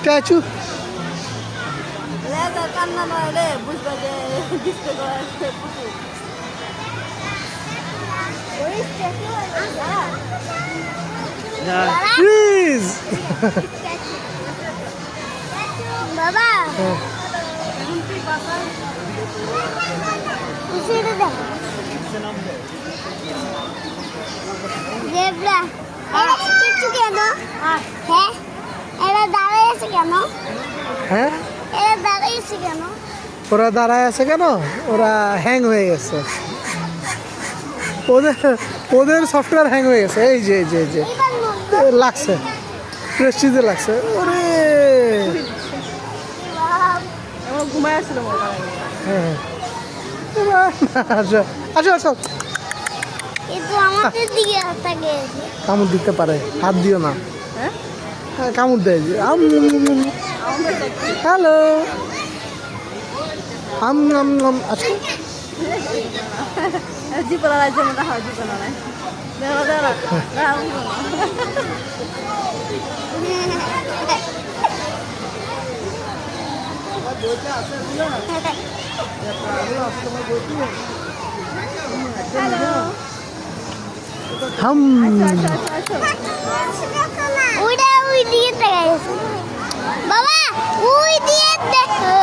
statue কান্না নয় রে বুঝবা যে ডিসপ্লে করা আছে পুকুর ওই স্ট্যাচু প্লিজ বাবা জেব্রা কিছু কেন হ্যাঁ এরা দাঁড়িয়েছে কেন হ্যাঁ এরা দাঁড়িয়েছে কেন ওরা দাঁড়ায় আছে কেন ওরা হ্যাং হয়ে গেছে ওদের ওদের সফটওয়্যার হ্যাং হয়ে গেছে এই যে এই যে এই যে লাগছে প্রেস্টিজে লাগছে ওরে ঘুমায় আসছিল হ্যাঁ আসো আসো আসো কিন্তু আমাদের দিকে তাকে কামড় দিতে পারে হাত দিও না হ্যাঁ হ্যাঁ কামড় দেয় যে হ্যালো আম আম আম আচ্ছা জীবনা রাজ্য মতো হয় জীবনা নাই দেখো হ্যালো হাম ওইটা ওই দিকে তাকাইছে বাবা ওই দিয়ে দেখো